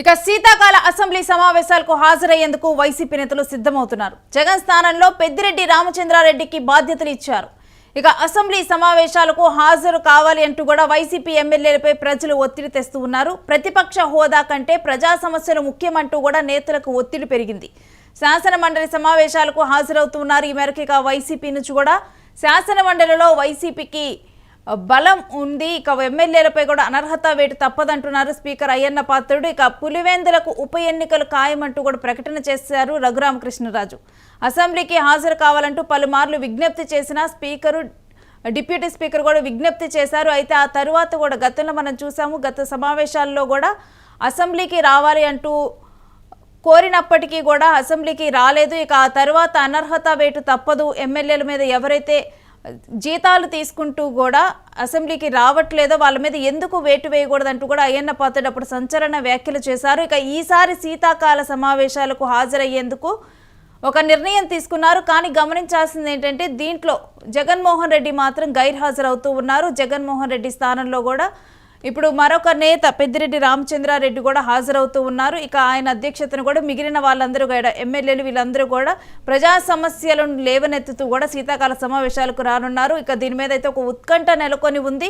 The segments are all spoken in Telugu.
ఇక శీతాకాల అసెంబ్లీ సమావేశాలకు హాజరయ్యేందుకు వైసీపీ నేతలు సిద్ధమవుతున్నారు. జగన్ స్థానంలో పెద్దిరెడ్డి రామచంద్రారెడ్డికి బాధ్యతలు ఇచ్చారు. ఇక అసెంబ్లీ సమావేశాలకు హాజరు కావాలి అంటూ కూడా వైసీపీ ఎమ్మెల్యేలపై ప్రజలు ఒత్తిడి తెస్తూ ఉన్నారు. ప్రతిపక్ష హోదా కంటే ప్రజా సమస్యలు ముఖ్యమంటూ కూడా నేతలకు ఒత్తిడి పెరిగింది. శాసన మండలి సమావేశాలకు హాజరవుతున్నారు. ఈ మేరకు ఇక వైసీపీ నుంచి కూడా శాసన మండలిలో వైసీపీకి బలం ఉంది. ఇక ఎమ్మెల్యేలపై కూడా అనర్హత వేటు తప్పదంటున్నారు స్పీకర్ అయ్యన్న పాత్రుడు. ఇక పులివెందులకు ఉప ఎన్నికలు ఖాయమంటూ కూడా ప్రకటన చేశారు రఘురామకృష్ణరాజు. అసెంబ్లీకి హాజరు కావాలంటూ పలుమార్లు విజ్ఞప్తి చేసిన స్పీకరు డిప్యూటీ స్పీకర్ కూడా విజ్ఞప్తి చేశారు. అయితే ఆ తరువాత కూడా గతంలో మనం చూసాము, గత సమావేశాల్లో కూడా అసెంబ్లీకి రావాలి అంటూ కోరినప్పటికీ కూడా అసెంబ్లీకి రాలేదు. ఇక ఆ తర్వాత అనర్హత వేటు తప్పదు, ఎమ్మెల్యేల మీద ఎవరైతే జీతాలు తీసుకుంటూ కూడా అసెంబ్లీకి రావట్లేదో వాళ్ళ మీద ఎందుకు వేటు వేయకూడదంటూ కూడా అయ్యన్న పాత్రుడు అప్పుడు సంచలన వ్యాఖ్యలు చేశారు. ఇక ఈసారి శీతాకాల సమావేశాలకు హాజరయ్యేందుకు ఒక నిర్ణయం తీసుకున్నారు. కానీ గమనించాల్సింది ఏంటంటే దీంట్లో జగన్మోహన్ రెడ్డి మాత్రం గైర్హాజరవుతూ ఉన్నారు. జగన్మోహన్ రెడ్డి స్థానంలో కూడా ఇప్పుడు మరొక నేత పెద్దిరెడ్డి రామచంద్రారెడ్డి కూడా హాజరవుతూ ఉన్నారు. ఇక ఆయన అధ్యక్షతను కూడా మిగిలిన వాళ్ళందరూ కూడా ఎమ్మెల్యేలు వీళ్ళందరూ కూడా ప్రజా సమస్యలను లేవనెత్తుతూ కూడా శీతాకాల సమావేశాలకు రానున్నారు. ఇక దీని మీద అయితే ఒక ఉత్కంఠ నెలకొని ఉంది.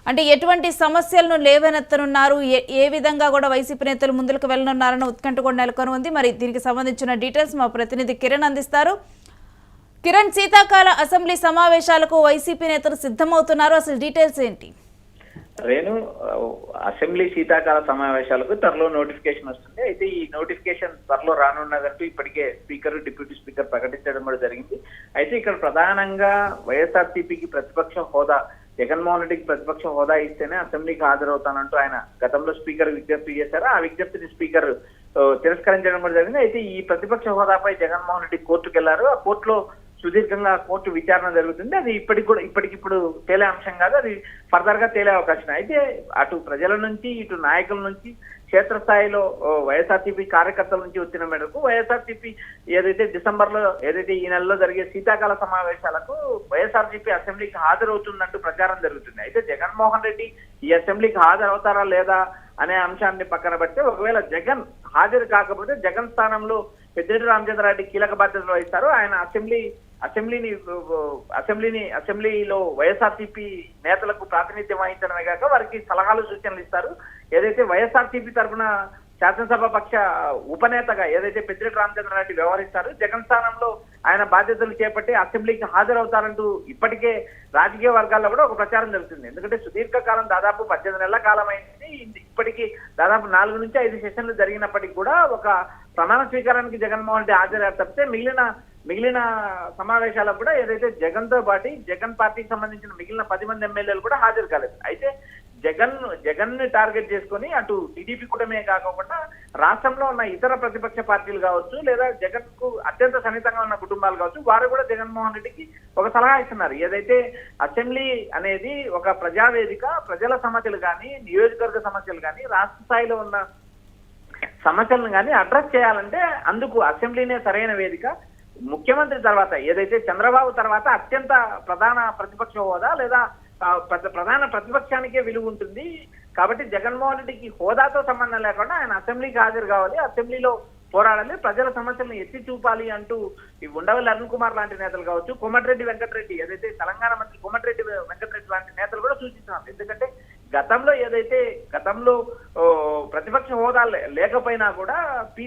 అంటే ఎటువంటి సమస్యలను లేవనెత్తనున్నారు, ఏ విధంగా కూడా వైసీపీ నేతలు ముందుకు వెళ్ళనున్నారన్న ఉత్కంఠ కూడా నెలకొని ఉంది. మరి దీనికి సంబంధించిన డీటెయిల్స్ మా ప్రతినిధి కిరణ్ అందిస్తారు. కిరణ్, శీతాకాల అసెంబ్లీ సమావేశాలకు వైసీపీ నేతలు సిద్ధమవుతున్నారు, అసలు డీటెయిల్స్ ఏంటి? రేణు, అసెంబ్లీ శీతాకాల సమావేశాలకు త్వరలో నోటిఫికేషన్ వస్తుంది. అయితే ఈ నోటిఫికేషన్ త్వరలో రానున్నదంటూ ఇప్పటికే స్పీకర్ డిప్యూటీ స్పీకర్ ప్రకటించడం కూడా జరిగింది. అయితే ఇక్కడ ప్రధానంగా వైఎస్ఆర్సీపీకి ప్రతిపక్ష హోదా, జగన్మోహన్ రెడ్డికి ప్రతిపక్ష హోదా ఇస్తేనే అసెంబ్లీకి హాజరవుతానంటూ ఆయన గతంలో స్పీకర్ విజ్ఞప్తి చేశారు. ఆ విజ్ఞప్తిని స్పీకర్ తిరస్కరించడం కూడా జరిగింది. అయితే ఈ ప్రతిపక్ష హోదాపై జగన్మోహన్ రెడ్డి కోర్టుకు వెళ్లారు. ఆ కోర్టులో సుదీర్ఘంగా కోర్టు విచారణ జరుగుతుంది. అది ఇప్పటికిప్పుడు తేలే అంశం కాదు, అది ఫర్దర్ గా తేలే అవకాశం. అయితే అటు ప్రజల నుంచి ఇటు నాయకుల నుంచి క్షేత్రస్థాయిలో వైఎస్ఆర్సీపీ కార్యకర్తల నుంచి వచ్చిన మేరకు వైఎస్ఆర్సీపీ ఏదైతే డిసెంబర్లో ఏదైతే ఈ నెలలో జరిగే శీతాకాల సమావేశాలకు వైఎస్ఆర్సీపీ అసెంబ్లీకి హాజరవుతుందంటూ ప్రచారం జరుగుతుంది. అయితే జగన్మోహన్ రెడ్డి ఈ అసెంబ్లీకి హాజరవుతారా లేదా అనే అంశాన్ని పక్కన పెడితే ఒకవేళ జగన్ హాజరు కాకపోతే జగన్ స్థానంలో పెద్దిరెడ్డి రామచంద్రారెడ్డి కీలక బాధ్యతలు వహిస్తారు. ఆయన అసెంబ్లీలో వైఎస్ఆర్సీపీ నేతలకు ప్రాతినిధ్యం వహించడమే కాక వారికి సలహాలు సూచనలు ఇస్తారు. ఏదైతే వైఎస్ఆర్సీపీ తరఫున శాసనసభ పక్ష ఉపనేతగా ఏదైతే పెద్దిరెడ్డి రామచంద్రారెడ్డి వ్యవహరిస్తారు, జగన్ స్థానంలో ఆయన బాధ్యతలు చేపట్టి అసెంబ్లీకి హాజరవుతారంటూ ఇప్పటికే రాజకీయ వర్గాల్లో కూడా ఒక ప్రచారం జరుగుతుంది. ఎందుకంటే సుదీర్ఘకాలం దాదాపు 18 నెలల కాలం అయింది. ఇప్పటికీ దాదాపు 4 నుంచి 5 సెషన్లు జరిగినప్పటికీ కూడా ఒక ప్రమాణ స్వీకారానికి జగన్మోహన్ రెడ్డి హాజరయ్యారు తప్పితే మిగిలిన సమావేశాలకు కూడా ఏదైతే జగన్ తో పాటు జగన్ పార్టీకి సంబంధించిన మిగిలిన 10 మంది ఎమ్మెల్యేలు కూడా హాజరు కాలేదు. అయితే జగన్ ని టార్గెట్ చేసుకుని అటు టీడీపీ కూటమే కాకుండా రాష్ట్రంలో ఉన్న ఇతర ప్రతిపక్ష పార్టీలు కావచ్చు, లేదా జగన్ కు అత్యంత సన్నిహితంగా ఉన్న కుటుంబాలు కావచ్చు, వారు కూడా జగన్మోహన్ రెడ్డికి ఒక సలహా ఇస్తున్నారు. ఏదైతే అసెంబ్లీ అనేది ఒక ప్రజావేదిక, ప్రజల సమస్యలు కానీ, నియోజకవర్గ సమస్యలు కానీ, రాష్ట్ర స్థాయిలో ఉన్న సమస్యలను కానీ అడ్రస్ చేయాలంటే అందుకు అసెంబ్లీనే సరైన వేదిక. ముఖ్యమంత్రి తర్వాత ఏదైతే చంద్రబాబు తర్వాత అత్యంత ప్రధాన ప్రతిపక్ష హోదా లేదా ప్రధాన ప్రతిపక్షానికే విలువ ఉంటుంది. కాబట్టి జగన్మోహన్ రెడ్డికి హోదాతో సంబంధం లేకుండా ఆయన అసెంబ్లీకి హాజరు కావాలి, అసెంబ్లీలో పోరాడాలి, ప్రజల సమస్యలను ఎత్తి చూపాలి అంటూ ఈ ఉండవల్లి అరుణ్ కుమార్ లాంటి నేతలు కావచ్చు, కోమటిరెడ్డి వెంకటరెడ్డి ఏదైతే తెలంగాణ మంత్రి కోమటిరెడ్డి వెంకటరెడ్డి లాంటి నేతలు కూడా సూచిస్తున్నారు. ఎందుకంటే గతంలో ప్రతిపక్ష హోదా లేకపోయినా కూడా పి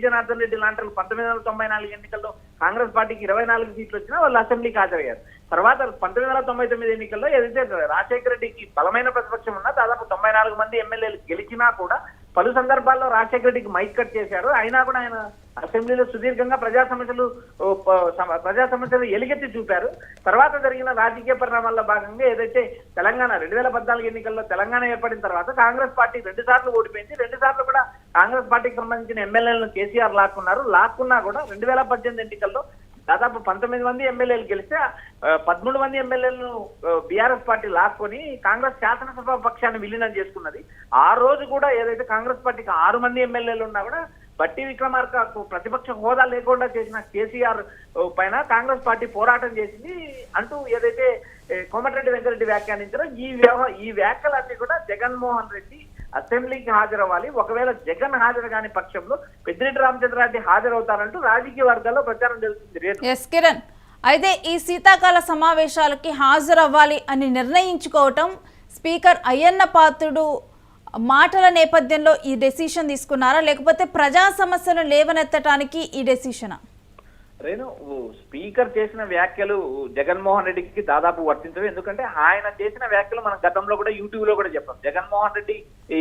జనార్దన్ రెడ్డి లాంటి 1994 ఎన్నికల్లో కాంగ్రెస్ పార్టీకి 24 సీట్లు వచ్చినా వాళ్ళు అసెంబ్లీకి హాజరయ్యారు. తర్వాత 1999 ఎన్నికల్లో ఏదైతే రాజశేఖర రెడ్డికి బలమైన ప్రతిపక్షం ఉన్నా దాదాపు 94 మంది ఎమ్మెల్యేలు గెలిచినా కూడా పలు సందర్భాల్లో రాజశేఖర రెడ్డికి మైక్ కట్ చేశారు. అయినా కూడా ఆయన అసెంబ్లీలో సుదీర్ఘంగా ప్రజా సమస్యలు ఎలుగెత్తి చూపారు. తర్వాత జరిగిన రాజకీయ పరిణామాల్లో భాగంగా ఏదైతే తెలంగాణ 2014 ఎన్నికల్లో తెలంగాణ ఏర్పడిన తర్వాత కాంగ్రెస్ పార్టీ 2 సార్లు ఓడిపోయింది. 2 సార్లు కూడా కాంగ్రెస్ పార్టీకి సంబంధించిన ఎమ్మెల్యేలను కేసీఆర్ లాక్కున్నా కూడా 2018 ఎన్నికల్లో దాదాపు 19 మంది ఎమ్మెల్యేలు గెలిస్తే 13 మంది ఎమ్మెల్యేలను బీఆర్ఎస్ పార్టీ లాక్కొని కాంగ్రెస్ శాసనసభ పక్షాన్ని విలీనం చేసుకున్నది. ఆ రోజు కూడా ఏదైతే కాంగ్రెస్ పార్టీకి 6 మంది ఎమ్మెల్యేలు ఉన్నా కూడా బట్టి విక్రమార్కకు ప్రతిపక్ష హోదా లేకుండా చేసిన కేసీఆర్ పైన కాంగ్రెస్ పార్టీ పోరాటం చేసింది అంటూ ఏదైతే కోమటిరెడ్డి వెంకటరెడ్డి వ్యాఖ్యానించారో ఈ వ్యాఖ్యలన్నీ కూడా జగన్మోహన్ రెడ్డి అసెంబ్లీకి హాజరవ్వాలి. ఒకవేళ జగన్ హాజరు కాని పక్షంలో పెద్దిరెడ్డి రామచంద్రారెడ్డి హాజరవుతారంటూ రాజకీయ వర్గాల్లో ప్రచారం జరుగుతుంది. ఎస్ కిరణ్, అయితే ఈ శీతాకాల సమావేశాలకి హాజరవ్వాలి అని నిర్ణయించుకోవటం స్పీకర్ అయ్యన్న పాత్రుడు మాటల నేపథ్యంలో ఈ డెసిషన్ తీసుకున్నారా, లేకపోతే ప్రజా సమస్యలు లేవనెత్తడానికి ఈ డెసిషనా? రేణు, స్పీకర్ చేసిన వ్యాఖ్యలు జగన్మోహన్ రెడ్డికి దాదాపు వర్తించవు. ఎందుకంటే ఆయన చేసిన వ్యాఖ్యలు మనం గతంలో కూడా యూట్యూబ్ లో కూడా చెప్పాం. జగన్మోహన్ రెడ్డి ఈ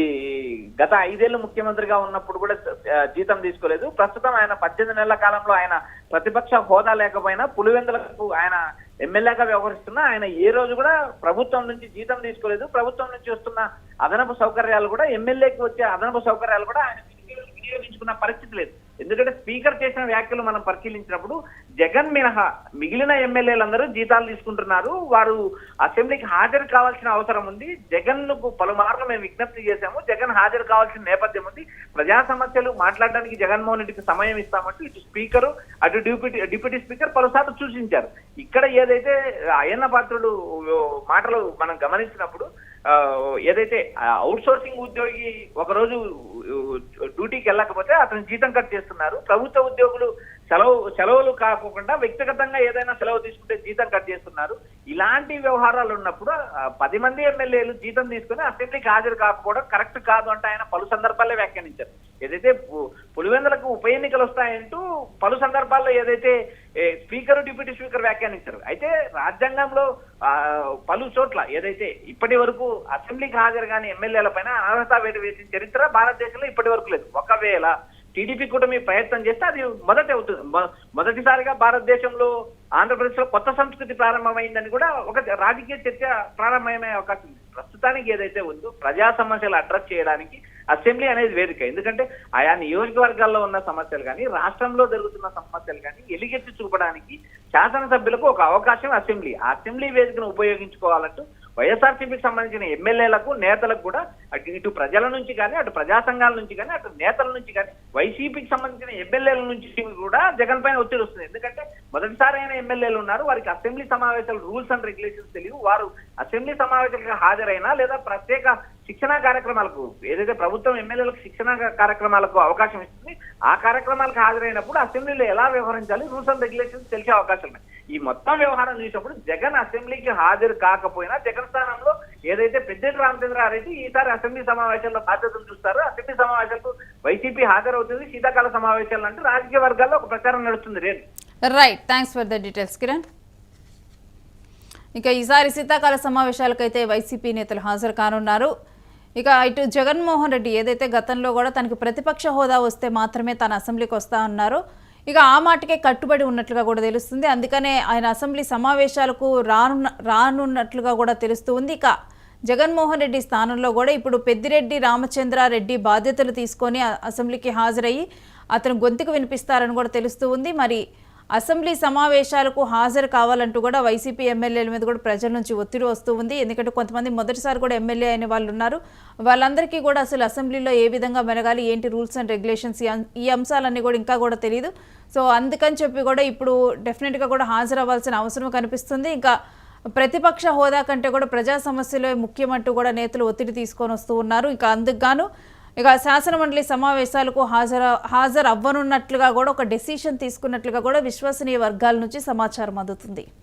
గత 5 ఏళ్ళు ముఖ్యమంత్రిగా ఉన్నప్పుడు కూడా జీతం తీసుకోలేదు. ప్రస్తుతం ఆయన 18 నెలల కాలంలో ఆయన ప్రతిపక్ష హోదా లేకపోయినా పులివెందులకు ఆయన ఎమ్మెల్యేగా వ్యవహరిస్తున్నా ఆయన ఏ రోజు కూడా ప్రభుత్వం నుంచి జీతం తీసుకోలేదు. ప్రభుత్వం నుంచి వస్తున్న అదనపు సౌకర్యాలు కూడా, ఎమ్మెల్యేకి వచ్చే అదనపు సౌకర్యాలు కూడా ఆయన వినియోగించుకున్న పరిస్థితి లేదు. ఎందుకంటే స్పీకర్ చేసిన వ్యాఖ్యలు మనం పరిశీలించినప్పుడు జగన్ మినహా మిగిలిన ఎమ్మెల్యేలందరూ జీతాలు తీసుకుంటున్నారు. వారు అసెంబ్లీకి హాజరు కావాల్సిన అవసరం ఉంది. జగన్ కు పలుమార్లు మేము విజ్ఞప్తి చేశాము. జగన్ హాజరు కావాల్సిన నేపథ్యం ఉంది. ప్రజా సమస్యలు మాట్లాడడానికి జగన్మోహన్ రెడ్డికి సమయం ఇస్తామంటూ ఇటు స్పీకరు అటు డిప్యూటీ స్పీకర్ పలుసార్లు సూచించారు. ఇక్కడ ఏదైతే అయ్యన్న పాత్రుడు మాటలు మనం గమనించినప్పుడు ఏదైతే అవుట్ సోర్సింగ్ ఉద్యోగి ఒకరోజు డ్యూటీకి వెళ్ళకపోతే అతను జీతం కట్ చేస్తున్నారు. ప్రభుత్వ ఉద్యోగులు సెలవులు కాకుండా వ్యక్తిగతంగా ఏదైనా సెలవు తీసుకుంటే జీతం కట్ చేస్తున్నారు. ఇలాంటి వ్యవహారాలు ఉన్నప్పుడు 10 మంది ఎమ్మెల్యేలు జీతం తీసుకుని అసెంబ్లీకి హాజరు కాకపోవడం కరెక్ట్ కాదు అంటే ఆయన పలు సందర్భాల్లో వ్యాఖ్యానించారు. ఏదైతే పులివెందులకు ఉప ఎన్నికలు వస్తాయంటూ పలు సందర్భాల్లో ఏదైతే స్పీకర్ డిప్యూటీ స్పీకర్ వ్యాఖ్యానించారు. అయితే రాజ్యాంగంలో పలు చోట్ల ఏదైతే ఇప్పటి వరకు అసెంబ్లీకి హాజరు కాని ఎమ్మెల్యేల పైన అనర్హత వేటు వేసిన చరిత్ర భారతదేశంలో ఇప్పటి వరకు లేదు. ఒకవేళ టీడీపీ కూటమి ప్రయత్నం చేస్తే అది మొదటిసారిగా భారతదేశంలో ఆంధ్రప్రదేశ్ లో కొత్త సంస్కృతి ప్రారంభమైందని కూడా ఒక రాజకీయ చర్చ ప్రారంభమయ్యే అవకాశం ఉంది. ప్రస్తుతానికి ఏదైతే ఉందో ప్రజా సమస్యలు అడ్రస్ చేయడానికి అసెంబ్లీ అనేది వేదిక. ఎందుకంటే ఆయా నియోజకవర్గాల్లో ఉన్న సమస్యలు కానీ, రాష్ట్రంలో జరుగుతున్న సమస్యలు కానీ ఎలిగెత్తి చూపడానికి శాసనసభ్యులకు ఒక అవకాశం అసెంబ్లీ. ఆ అసెంబ్లీ వేదికను ఉపయోగించుకోవాలంటూ వైఎస్ఆర్సీపీకి సంబంధించిన ఎమ్మెల్యేలకు, నేతలకు కూడా ఇటు ప్రజల నుంచి కానీ, అటు ప్రజా సంఘాల నుంచి కానీ, అటు నేతల నుంచి కానీ, వైసీపీకి సంబంధించిన ఎమ్మెల్యేల నుంచి కూడా జగన్ పైన ఒత్తిడి వస్తుంది. ఎందుకంటే మొదటిసారి అయిన ఎమ్మెల్యేలు ఉన్నారు, వారికి అసెంబ్లీ సమావేశాలు రూల్స్ అండ్ రెగ్యులేషన్స్ తెలియవు. వారు అసెంబ్లీ సమావేశాలకు హాజరైనా లేదా ప్రత్యేక శిక్షణా కార్యక్రమాలకు ఏదైతే ప్రభుత్వం ఎమ్మెల్యేలకు శిక్షణా కార్యక్రమాలకు అవకాశం ఇస్తుంది, ఆ కార్యక్రమాలకు హాజరైనప్పుడు అసెంబ్లీలో ఎలా వ్యవహరించాలి, రూల్స్ అండ్ రెగ్యులేషన్స్ తెలిసే అవకాశం ఉన్నాయి. ఈ మొత్తం వ్యవహారం చూసినప్పుడు జగన్ అసెంబ్లీకి హాజరు కాకపోయినా జగన్ స్థానంలో ఏదైతే పెద్దిరెడ్డి రామచంద్రారెడ్డి ఈసారి అసెంబ్లీ సమావేశాల్లో బాధ్యతలు చూస్తారు. అసెంబ్లీ సమావేశాలకు వైసీపీ హాజరవుతుంది. శీతాకాల సమావేశాలు అంటే రాజకీయ వర్గాల్లో ఒక ప్రచారం నడుస్తుంది. Right, thanks for the details Kiran. ఇక ఈసారి శీతాకాల సమావేశాలకైతే వైసీపీ నేతలు హాజరు కానున్నారు. ఇక ఇటు జగన్మోహన్ రెడ్డి ఏదైతే గతంలో కూడా తనకి ప్రతిపక్ష హోదా వస్తే మాత్రమే తన అసెంబ్లీకి వస్తా ఉన్నారో ఇక ఆ మాటకే కట్టుబడి ఉన్నట్లుగా కూడా తెలుస్తుంది. అందుకనే ఆయన అసెంబ్లీ సమావేశాలకు రానున్నట్లుగా కూడా తెలుస్తూ ఉంది. ఇక జగన్మోహన్ రెడ్డి స్థానంలో కూడా ఇప్పుడు పెద్దిరెడ్డి రామచంద్రారెడ్డి బాధ్యతలు తీసుకొని అసెంబ్లీకి హాజరయ్యి అతను గొంతుకు వినిపిస్తారని కూడా తెలుస్తూ ఉంది. మరి అసెంబ్లీ సమావేశాలకు హాజరు కావాలంటూ కూడా వైసీపీ ఎమ్మెల్యేల మీద కూడా ప్రజల నుంచి ఒత్తిడి వస్తూ ఉంది. ఎందుకంటే కొంతమంది మొదటిసారి కూడా ఎమ్మెల్యే అయిన వాళ్ళు ఉన్నారు. వాళ్ళందరికీ కూడా అసలు అసెంబ్లీలో ఏ విధంగా మెరగాలి, ఏంటి రూల్స్ అండ్ రెగ్యులేషన్స్, ఈ అంశాలన్నీ కూడా ఇంకా కూడా తెలియదు. సో అందుకని చెప్పి కూడా ఇప్పుడు డెఫినెట్గా కూడా హాజరవ్వాల్సిన అవసరం కనిపిస్తుంది. ఇంకా ప్రతిపక్ష హోదా కంటే కూడా ప్రజా సమస్యలే ముఖ్యమంటూ కూడా నేతలు ఒత్తిడి తీసుకొని వస్తూ ఉన్నారు. ఇంకా అందుకు గాను ఇక శాసనమండలి సమావేశాలకు హాజరు అవ్వనున్నట్లుగా కూడా ఒక డెసిషన్ తీసుకున్నట్లుగా కూడా విశ్వసనీయ వర్గాల నుంచి సమాచారం అందుతుంది.